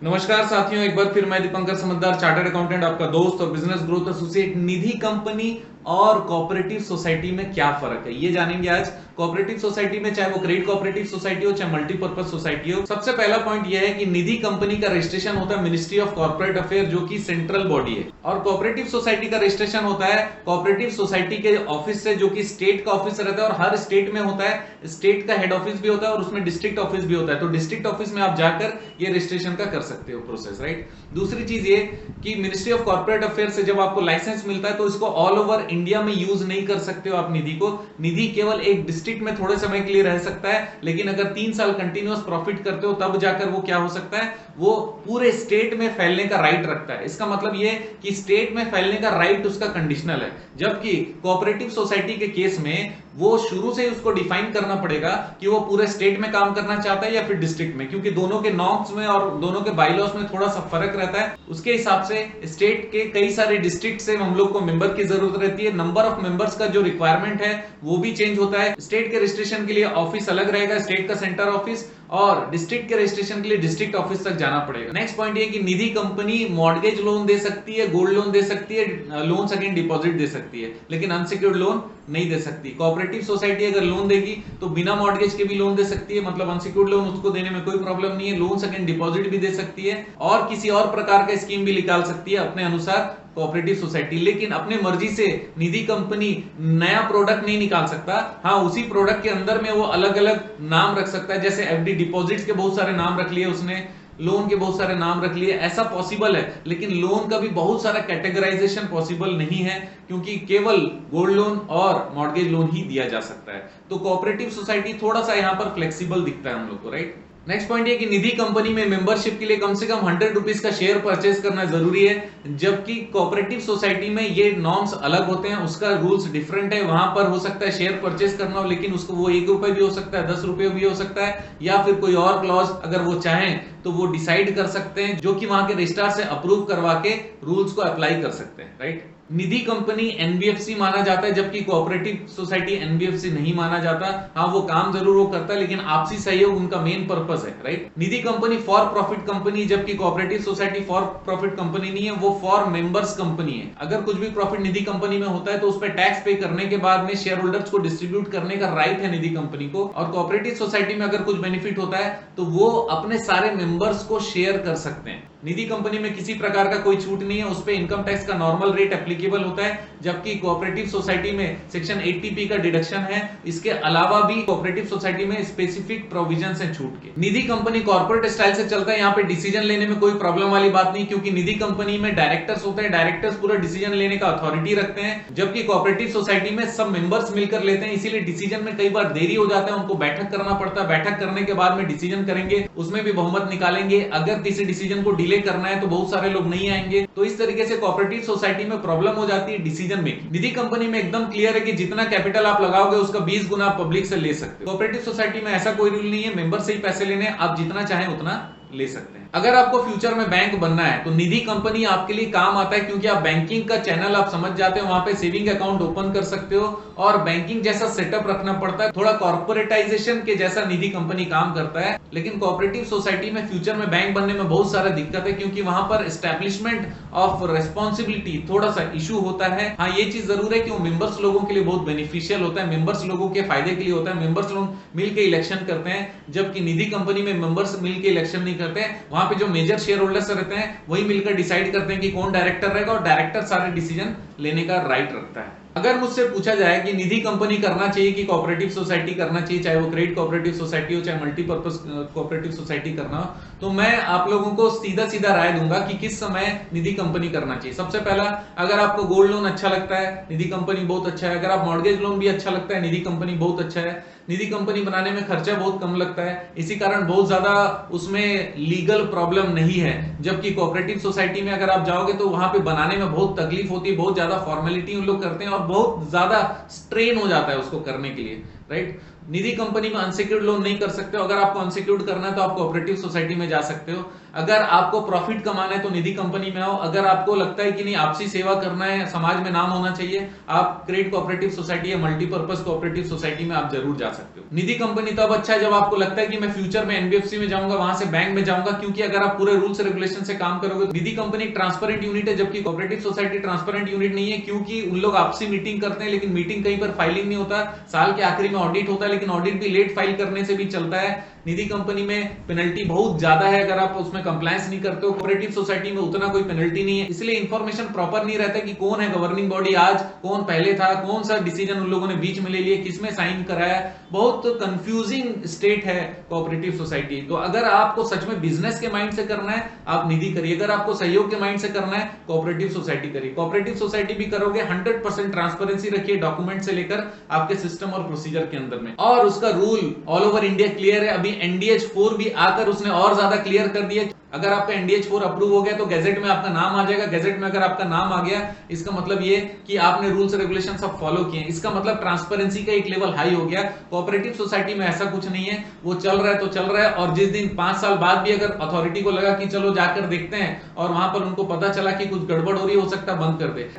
नमस्कार साथियों, एक बार फिर मैं दीपंकर समझदार, चार्टर्ड अकाउंटेंट, आपका दोस्त और बिजनेस ग्रोथ एसोसिएट। निधि कंपनी और कोऑपरेटिव सोसाइटी में क्या फर्क है ये जानेंगे आज। कोऑपरेटिव सोसाइटी में, चाहे वो क्रेडिट कोऑपरेटिव सोसाइटी हो चाहे मल्टीपर्पज सोसाइटी हो, सबसे पहला पॉइंट यह है कि निधि कंपनी का रजिस्ट्रेशन होता है मिनिस्ट्री ऑफ कॉर्पोरेट अफेयर, जो कि सेंट्रल बॉडी है। और कोऑपरेटिव सोसाइटी का रजिस्ट्रेशन होता है कोऑपरेटिव सोसाइटी के ऑफिस से, जो कि स्टेट का ऑफिस रहता है और हर स्टेट में होता है। स्टेट का हेड ऑफिस भी होता है और उसमें डिस्ट्रिक्ट ऑफिस भी होता है, तो डिस्ट्रिक्ट ऑफिस में आप जाकर ये रजिस्ट्रेशन का कर सकते हो प्रोसेस, राइट। दूसरी चीज ये कि मिनिस्ट्री ऑफ कॉर्पोरेट अफेयर से जब आपको लाइसेंस मिलता है तो इसको ऑल ओवर इंडिया में यूज नहीं कर सकते हो आप निधि को। निधि केवल एक डिस्ट्रिक्ट में थोड़े समय के लिए रह सकता है, लेकिन अगर 3 साल कंटिन्यूअस प्रॉफिट करते हो तब जाकर वो क्या हो सकता है, वो पूरे स्टेट में फैलने का राइट रखता है। इसका मतलब ये कि स्टेट में फैलने का राइट उसका कंडीशनल है, जबकि कोऑपरेटिव सोसाइटी के केस में वो शुरू से ही उसको डिफाइन करना पड़ेगा कि वो पूरे स्टेट में काम करना चाहता है या फिर डिस्ट्रिक्ट में, क्योंकि दोनों के नॉर्म्स में और दोनों के बाइलॉस में थोड़ा सा फर्क रहता है। उसके हिसाब से स्टेट के कई सारे डिस्ट्रिक्ट से हम लोग को मेंबर की जरूरत रहती है। नंबर ऑफ मेंबर्स का जो रिक्वायरमेंट है वो भी चेंज होता है। स्टेट के रजिस्ट्रेशन के लिए ऑफिस अलग रहेगा, स्टेट का सेंटर ऑफिस, और डिस्ट्रिक्ट के रजिस्ट्रेशन के लिए डिस्ट्रिक्ट ऑफिस तक जाना पड़ेगा। नेक्स्ट पॉइंट ये कि निधि कंपनी मॉर्गेज लोन दे सकती है, गोल्ड लोन दे सकती है, लोन्स अगेंस्ट डिपॉजिट दे सकती है, लेकिन अनसिक्योर्ड लोन नहीं दे सकती। कोऑपरेटिव सोसाइटी अगर लोन देगी तो बिना मॉर्गेज के भी लोन दे सकती है, मतलब अनसिक्योर्ड लोन उसको देने में कोई प्रॉब्लम नहीं है। लोन्स अगेंस्ट डिपॉजिट भी दे सकती है और किसी और प्रकार का स्कीम भी निकाल सकती है अपने अनुसार कोऑपरेटिव सोसाइटी, लेकिन अपने मर्जी से निधि कंपनी नया प्रोडक्ट नहीं निकाल सकता। हाँ, उसी प्रोडक्ट के अंदर में वो अलग अलग नाम रख सकता है, जैसे एफडी डिपॉजिट्स के बहुत सारे नाम रख लिए उसने, लोन के बहुत सारे नाम रख लिए, ऐसा पॉसिबल है। लेकिन लोन का भी बहुत सारा कैटेगराइजेशन पॉसिबल नहीं है, क्योंकि केवल गोल्ड लोन और मॉर्गेज लोन ही दिया जा सकता है। तो कोऑपरेटिव सोसाइटी थोड़ा सा यहां पर फ्लेक्सिबल दिखता है हम लोग को, राइट। नेक्स्ट पॉइंट ये कि निधि कंपनी में मेंबरशिप के लिए कम से कम 100 रुपीज का शेयर परचेज करना जरूरी है, जबकि कोऑपरेटिव सोसाइटी में ये नॉर्म्स अलग होते हैं, उसका रूल्स डिफरेंट है। वहां पर हो सकता है शेयर परचेज करना हो, लेकिन उसको वो 1 रुपए भी हो सकता है, 10 रुपए भी हो सकता है, या फिर कोई और क्लॉज अगर वो चाहें तो वो डिसाइड कर सकते हैं, जो कि वहां के रजिस्ट्रार से अप्रूव करवा के रूल्स को अप्लाई कर सकते हैं, राइट। निधि कंपनी एनबीएफसी माना जाता है, जबकि कोऑपरेटिव सोसाइटी एनबीएफसी नहीं माना जाता। हाँ, वो काम जरूर वो करता है, लेकिन आपसी सहयोग उनका मेन पर्पस है, right. Nidhi company for profit company, जबकि cooperative society for profit company नहीं है, वो फॉर मेंबर्स कंपनी है। अगर कुछ भी प्रॉफिट निधि कंपनी में होता है तो उस पर टैक्स पे करने के बाद में शेयर होल्डर्स को डिस्ट्रीब्यूट करने का राइट है निधि कंपनी को। और कोऑपरेटिव सोसाइटी में अगर कुछ बेनिफिट होता है तो वो अपने सारे मेंबर्स को शेयर कर सकते हैं। निधि कंपनी में किसी प्रकार का कोई छूट नहीं है, उस पे इनकम टैक्स का नॉर्मल रेट एप्लीकेबल होता है, जबकि कोऑपरेटिव सोसाइटी में सेक्शन 80P का डिडक्शन है। इसके अलावा भी कोऑपरेटिव सोसाइटी में स्पेसिफिक प्रोविजंस हैं छूट के। निधि कंपनी कॉर्पोरेट स्टाइल से चलता है, यहाँ पे डिसीजन लेने में कोई प्रॉब्लम वाली बात नहीं, क्योंकि निधि कंपनी में डायरेक्टर्स होते हैं, डायरेक्टर्स पूरा डिसीजन लेने का अथॉरिटी रखते हैं, जबकि कोऑपरेटिव सोसाइटी में सब मेंबर्स मिलकर लेते हैं, इसीलिए डिसीजन में कई बार देरी हो जाता है, उनको बैठक करना पड़ता है। बैठक करने के बाद में डिसीजन करेंगे, उसमें भी बहुमत निकालेंगे। अगर किसी डिसीजन को डिले करना है तो बहुत सारे लोग नहीं आएंगे, तो इस तरीके से कोऑपरेटिव सोसाइटी में प्रॉब्लम हो जाती है डिसीजन मेकिंग। निधि कंपनी में एकदम क्लियर है कि जितना कैपिटल आप लगाओगे उसका 20 गुना पब्लिक से ले सकते हो। कोऑपरेटिव सोसाइटी में ऐसा कोई रूल नहीं है, मेंबर से ही पैसे लेने, आप जितना चाहें उतना ले सकते हैं। अगर आपको फ्यूचर में बैंक बनना है तो निधि कंपनी आपके लिए काम आता है, क्योंकि आप बैंकिंग का चैनल आप समझ जाते हो, वहां पे सेविंग अकाउंट ओपन कर सकते हो और बैंकिंग जैसा सेटअप रखना पड़ता है, थोड़ा कॉर्पोरेटाइजेशन के जैसा निधि कंपनी काम करता है। लेकिन कोऑपरेटिव सोसाइटी में फ्यूचर में बैंक बनने में बहुत सारा दिक्कत है, क्योंकि वहां पर एस्टैब्लिशमेंट ऑफ रिस्पॉन्सिबिलिटी थोड़ा सा इशू होता है। हाँ, ये चीज जरूर है कि वो मेंबर्स लोगों के लिए बहुत बेनिफिशियल होता है, मेंबर्स लोगों के फायदे के लिए होता है, मेंबर्स लोग मिलकर इलेक्शन करते हैं, जबकि निधि कंपनी में मेंबर्स मिलकर इलेक्शन नहीं करते हैं। वहां पे जो मेजर शेयर होल्डर्स रहते हैं वही मिलकर डिसाइड करते हैं कि कौन डायरेक्टर रहेगा, और डायरेक्टर सारे डिसीजन लेने का राइट रखता है। अगर मुझसे पूछा जाए कि निधि कंपनी करना चाहिए कि कोऑपरेटिव सोसाइटी करना चाहिए, चाहे वो क्रेडिट कोऑपरेटिव सोसाइटी हो चाहे मल्टीपर्पज कोऑपरेटिव सोसाइटी करना हो, तो मैं आप लोगों को सीधा सीधा राय दूंगा कि किस समय निधि कंपनी करना चाहिए। सबसे पहला, अगर आपको गोल्ड लोन अच्छा लगता है, निधि कंपनी बहुत अच्छा है। अगर आप मॉर्गेज लोन भी अच्छा लगता है, निधि कंपनी बहुत अच्छा है। निधि कंपनी बनाने में खर्चा बहुत कम लगता है, इसी कारण बहुत ज्यादा उसमें लीगल प्रॉब्लम नहीं है। जबकि कोऑपरेटिव सोसाइटी में अगर आप जाओगे तो वहां पे बनाने में बहुत तकलीफ होती है, बहुत ज्यादा फॉर्मेलिटी उन लोग करते हैं और बहुत ज्यादा स्ट्रेन हो जाता है उसको करने के लिए, राइट। निधि कंपनी में अनसिक्योर्ड लोन नहीं कर सकते हो। अगर आपको अनसिक्योर्ड करना है तो आप कोऑपरेटिव सोसाइटी में जा सकते हो। अगर आपको प्रॉफिट कमाना है तो निधि कंपनी में आओ। अगर आपको लगता है कि नहीं आपसी सेवा करना है, समाज में नाम होना चाहिए, आप क्रेडिट कोऑपरेटिव सोसाइटी या मल्टीपर्पज कोऑपरेटिव सोसाइटी में आप जरूर जा सकते हो। निधि कंपनी तब अच्छा है जब आपको लगता है कि मैं फ्यूचर में एनबीएफसी में जाऊंगा, वहां से बैंक में जाऊंगा, क्योंकि अगर आप पूरे रूल्स रेगुलेशन से काम करोगे। निधि कंपनी ट्रांसपेरेंट यूनिट है, जबकि कोऑपरेटिव सोसाइटी ट्रांसपेरेंट यूनिट नहीं है, क्योंकि उन लोग आपसी मीटिंग करते हैं लेकिन मीटिंग कहीं पर फाइलिंग नहीं होता। साल के आखिरी में ऑडिट होता है लेकिन ऑडिट भी लेट फाइल करने से भी चलता है। निधि कंपनी में पेनल्टी बहुत ज्यादा है अगर आप उसमें कंप्लायंस नहीं करते हो। कोऑपरेटिव सोसाइटी में उतना कोई पेनल्टी नहीं है, इसलिए इंफॉर्मेशन प्रॉपर नहीं रहता कि कौन है गवर्निंग बॉडी आज, कौन पहले था, कौन सा डिसीजन उन लोगों ने बीच में ले लिया, किसमें साइन कराया। बहुत कंफ्यूजिंग स्टेट है कोऑपरेटिव सोसाइटी। तो अगर आपको सच में बिजनेस के माइंड से करना है आप निधि करिए, अगर आपको सहयोग के माइंड से करना है कोऑपरेटिव सोसाइटी करिए। कोऑपरेटिव सोसाइटी भी करोगे 100% ट्रांसपेरेंसी रखिए डॉक्यूमेंट से लेकर आपके सिस्टम और प्रोसीजर के अंदर में, और उसका rule all over India clear है। अभी एनडीएच 4 भी आकर उसने और ज्यादा क्लियर कर दिया। अगर आपका एनडीएच 4 अप्रूव हो गया तो गैजेट में आपका नाम आ जाएगा। गैजेट में अगर आपका नाम आ गया इसका मतलब ये कि आपने रूल्स रेगुलेशन सब फॉलो किए, इसका मतलब ट्रांसपेरेंसी का एक लेवल हाई हो गया। कोऑपरेटिव सोसाइटी में ऐसा कुछ नहीं है, वो चल रहा है तो चल रहा है, और जिस दिन 5 साल बाद भी अगर अथॉरिटी को लगा कि चलो जाकर देखते हैं और वहां पर उनको पता चला कि कुछ गड़बड़ हो रही हो सकता है बंद कर दे।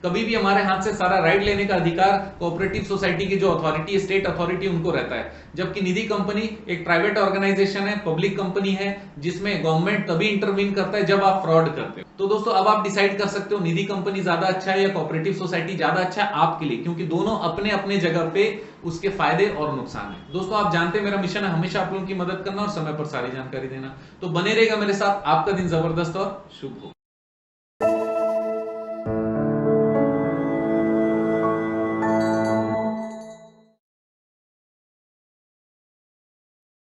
कभी भी हमारे हाथ से सारा राइट लेने का अधिकार कोऑपरेटिव सोसाइटी की जो अथॉरिटी है, स्टेट अथॉरिटी, उनको रहता है। जबकि निधि कंपनी एक प्राइवेट ऑर्गेनाइजेशन है, पब्लिक कंपनी है, जिसमें गवर्नमेंट तभी इंटरवीन करता है जब आप फ्रॉड करते हो। तो दोस्तों अब आप डिसाइड कर सकते हो निधि कंपनी ज्यादा अच्छा है या कोऑपरेटिव सोसाइटी ज्यादा अच्छा है आपके लिए, क्योंकि दोनों अपने अपने जगह पे उसके फायदे और नुकसान है। दोस्तों आप जानते हैं मेरा मिशन है हमेशा आप लोगों की मदद करना और समय पर सारी जानकारी देना, तो बने रहेगा मेरे साथ। आपका दिन जबरदस्त और शुभ हो।